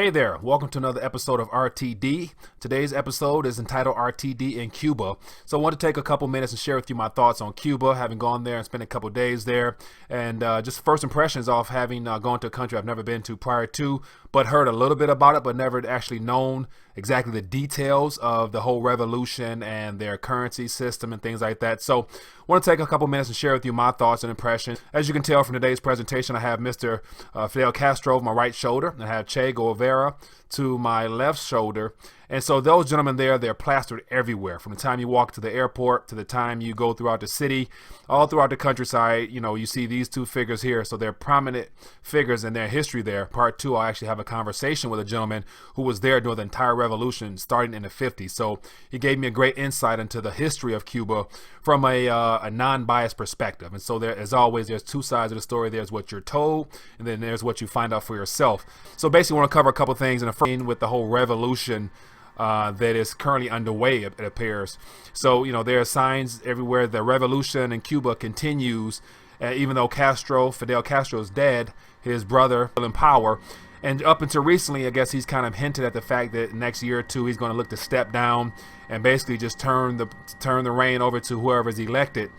Hey there, welcome to another episode of RTD. Today's episode is entitled RTD in Cuba. So I want to take a couple minutes and share with you my thoughts on Cuba, having gone there and spent a couple days there, and just first impressions off having gone to a country I've never been to prior to, but heard a little bit about it, but never actually known exactly the details of the whole revolution and their currency system and things like that. So I want to take a couple minutes and share with you my thoughts and impressions. As you can tell from today's presentation, I have Mr. Fidel Castro over my right shoulder, and I have Guevara to my left shoulder. And so those gentlemen there, they're plastered everywhere. From the time you walk to the airport to the time you go throughout the city, all throughout the countryside, you see these two figures here. So they're prominent figures in their history there. Part two, I actually have a conversation with a gentleman who was there during the entire revolution starting in the 50s. So he gave me a great insight into the history of Cuba from a non-biased perspective. And so there, as always, there's two sides of the story. There's what you're told, and then there's what you find out for yourself. So basically, I want to cover a couple things in the first with the whole revolution that is currently underway, it appears. So, there are signs everywhere. The revolution in Cuba continues, even though Fidel Castro is dead, his brother still in power. And up until recently, I guess he's kind of hinted at the fact that next year or two, he's going to look to step down and basically just turn the reign over to whoever is elected.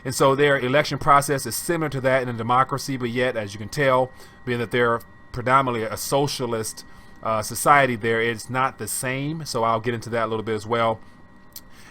And so their election process is similar to that in a democracy, but yet, as you can tell, being that they're predominantly a socialist society there, it's not the same. So I'll get into that a little bit as well.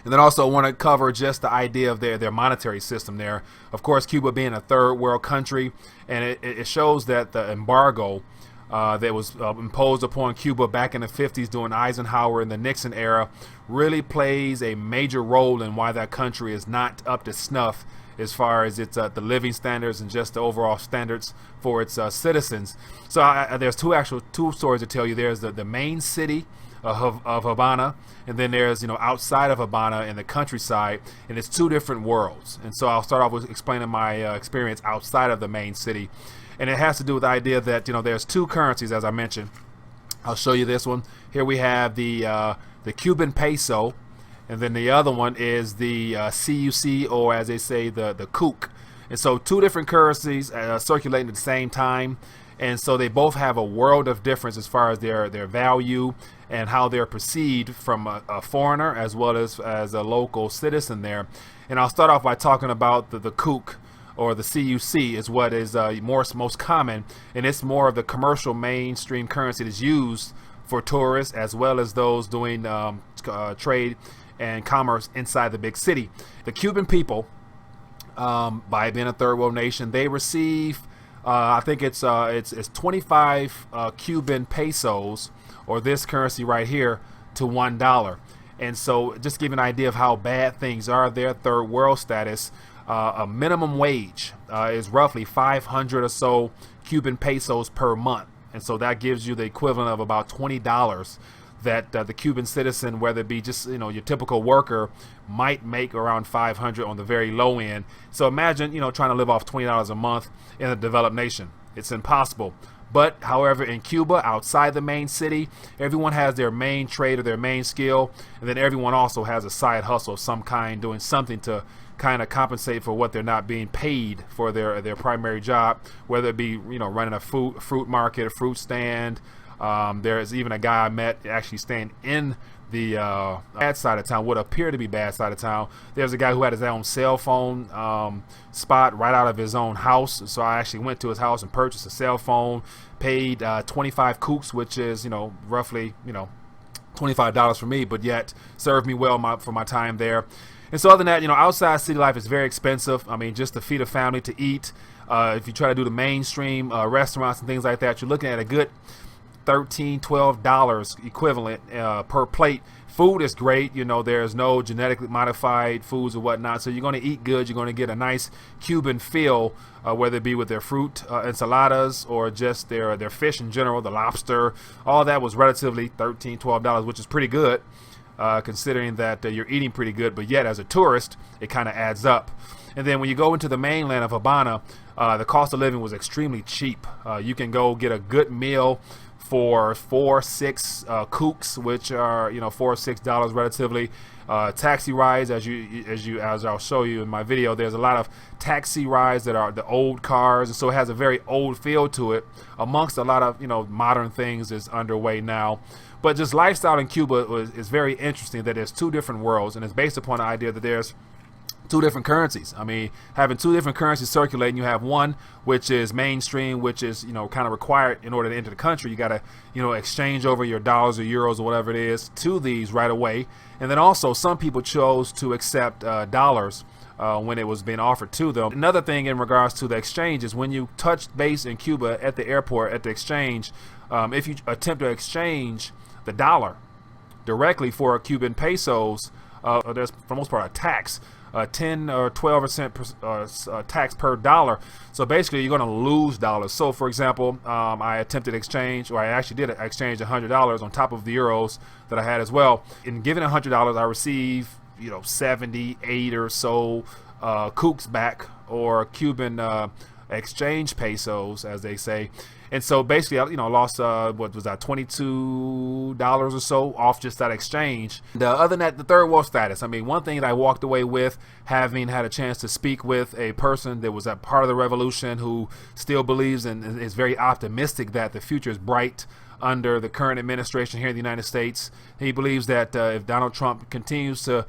And then also want to cover just the idea of their monetary system there. Of course, Cuba being a third world country, and it shows that the embargo that was imposed upon Cuba back in the 50s during Eisenhower and the Nixon era really plays a major role in why that country is not up to snuff as far as its the living standards and just the overall standards for its citizens. So there's two stories to tell you. There's the main city of Havana, and then there's outside of Havana in the countryside, and it's two different worlds. And so I'll start off with explaining my experience outside of the main city, and it has to do with the idea that there's two currencies, as I mentioned. I'll show you this one. Here we have the Cuban peso, and then the other one is the CUC, or as they say, the CUC. And so two different currencies circulating at the same time. And so they both have a world of difference as far as their value and how they're perceived from a foreigner as well as a local citizen there. And I'll start off by talking about the CUC, or the CUC, is what is most common. And it's more of the commercial mainstream currency that's used for tourists as well as those doing trade and commerce inside the big city. The Cuban people, by being a third world nation, they receive I think it's 25 Cuban pesos, or this currency right here, to $1. And so just to give you an idea of how bad things are, their third world status, a minimum wage is roughly 500 or so Cuban pesos per month. And so that gives you the equivalent of about $20 that the Cuban citizen, whether it be just your typical worker, might make around 500 on the very low end. So imagine trying to live off $20 a month in a developed nation. It's impossible. But however, in Cuba, outside the main city, everyone has their main trade or their main skill, and then everyone also has a side hustle of some kind, doing something to kind of compensate for what they're not being paid for their primary job, whether it be running a fruit market, a fruit stand. There's even a guy I met actually staying in the bad side of town, what appeared to be bad side of town. There's a guy who had his own cell phone spot right out of his own house. So I actually went to his house and purchased a cell phone, paid 25 cooks, which is roughly $25 for me, but yet served me well for my time there. And so other than that, outside city life is very expensive. I mean, just to feed a family, to eat, if you try to do the mainstream restaurants and things like that, you're looking at a good $13-12 equivalent per plate. Food is great. There's no genetically modified foods or whatnot, so you're going to eat good. You're going to get a nice Cuban feel, whether it be with their fruit enchiladas or just their fish in general, the lobster. All that was relatively $13-12, which is pretty good, considering that you're eating pretty good, but yet as a tourist it kind of adds up. And then when you go into the mainland of Havana, the cost of living was extremely cheap. You can go get a good meal for $4-6 kooks, which are $4 or $6 relatively. Taxi rides, as I'll show you in my video, there's a lot of taxi rides that are the old cars, and so it has a very old feel to it, amongst a lot of modern things is underway now. But just lifestyle in Cuba is very interesting, that there's two different worlds, and it's based upon the idea that there's two different currencies. I mean, having two different currencies circulating, you have one which is mainstream, which is kind of required in order to enter the country. You got to exchange over your dollars or euros or whatever it is to these right away. And then also some people chose to accept dollars when it was being offered to them. Another thing in regards to the exchange is when you touch base in Cuba at the airport at the exchange, if you attempt to exchange the dollar directly for Cuban pesos, there's for the most part a tax. 10 or 12% tax per dollar. So basically you're going to lose dollars. So for example, I attempted exchange, or I actually did exchange $100 on top of the euros that I had as well. In giving $100, I received 78 or so kooks back, or Cuban exchange pesos, as they say. And so basically, I lost what was that, $22 or so off just that exchange. Other than that, the third world status. I mean, one thing that I walked away with, having had a chance to speak with a person that was a part of the revolution, who still believes and is very optimistic that the future is bright under the current administration here in the United States. He believes that if Donald Trump continues to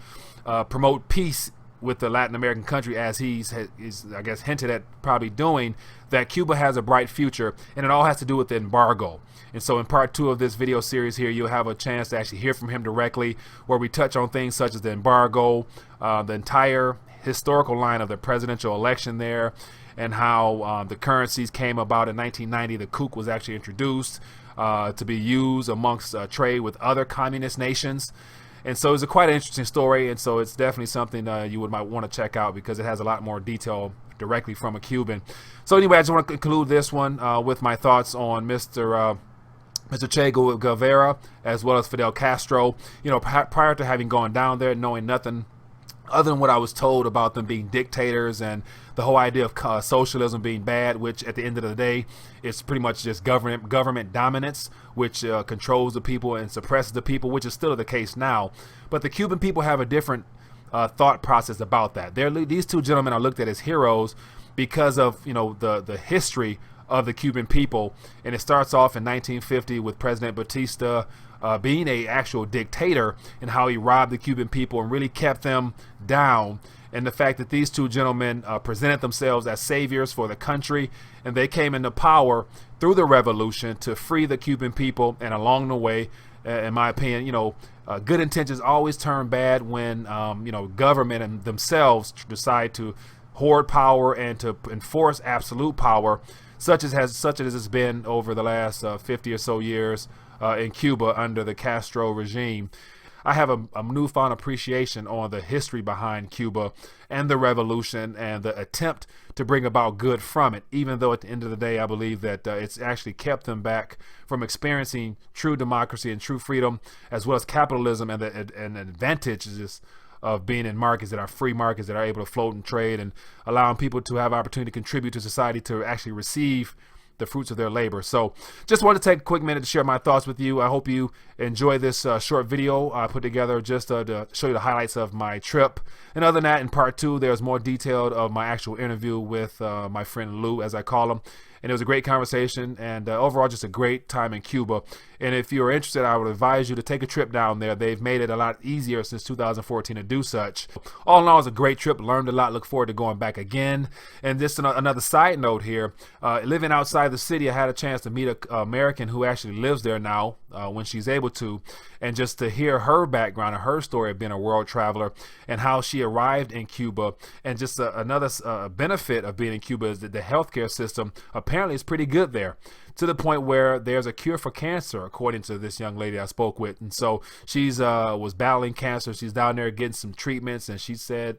promote peace with the Latin American country, as he's I guess hinted at probably doing, that Cuba has a bright future, and it all has to do with the embargo. And so in part 2 of this video series here, you'll have a chance to actually hear from him directly, where we touch on things such as the embargo, the entire historical line of the presidential election there, and how the currencies came about in 1990. The kook was actually introduced to be used amongst trade with other communist nations. And so it's quite an interesting story, and so it's definitely something you might want to check out, because it has a lot more detail directly from a Cuban. So anyway, I just want to conclude this one with my thoughts on Mr. Che Guevara, as well as Fidel Castro. Prior to having gone down there, knowing nothing other than what I was told about them being dictators and the whole idea of socialism being bad, which at the end of the day, it's pretty much just government dominance, which controls the people and suppresses the people, which is still the case now. But the Cuban people have a different thought process about that. These two gentlemen are looked at as heroes because of the history of the Cuban people, and it starts off in 1950 with President Batista being a actual dictator, and how he robbed the Cuban people and really kept them down. And the fact that these two gentlemen presented themselves as saviors for the country, and they came into power through the revolution to free the Cuban people. And along the way, in my opinion, good intentions always turn bad when government and themselves decide to hoard power and to enforce absolute power, such as it's been over the last 50 or so years in Cuba under the Castro regime. I have a newfound appreciation on the history behind Cuba and the revolution and the attempt to bring about good from it, even though at the end of the day, I believe that it's actually kept them back from experiencing true democracy and true freedom, as well as capitalism and the advantages of being in markets that are free markets, that are able to float and trade, and allowing people to have opportunity to contribute to society, to actually receive the fruits of their labor. So just wanted to take a quick minute to share my thoughts with you. I hope you enjoy this short video I put together just to show you the highlights of my trip. And other than that, in part 2, there's more detailed of my actual interview with my friend Lou, as I call him. And it was a great conversation, and overall just a great time in Cuba. And if you're interested, I would advise you to take a trip down there. They've made it a lot easier since 2014 to do such. All in all, it was a great trip, learned a lot, look forward to going back again. And just another side note here, living outside the city, I had a chance to meet an American who actually lives there now when she's able to, and just to hear her background and her story of being a world traveler and how she arrived in Cuba. And just another benefit of being in Cuba is that the healthcare system apparently is pretty good there, to the point where there's a cure for cancer, according to this young lady I spoke with. And so she's was battling cancer. She's down there getting some treatments, and she said,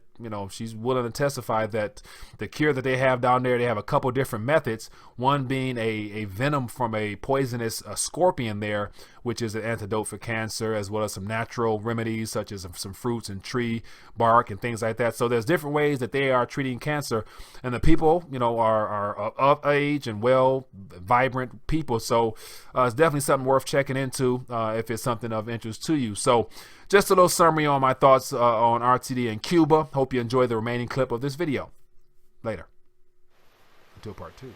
she's willing to testify that the cure that they have down there, they have a couple different methods, one being a venom from a poisonous scorpion there, which is an antidote for cancer, as well as some natural remedies such as some fruits and tree bark and things like that. So there's different ways that they are treating cancer, and the people are of age and well, vibrant, different people. So it's definitely something worth checking into if it's something of interest to you. So just a little summary on my thoughts on RTD in Cuba. Hope you enjoy the remaining clip of this video. Later. Until part 2.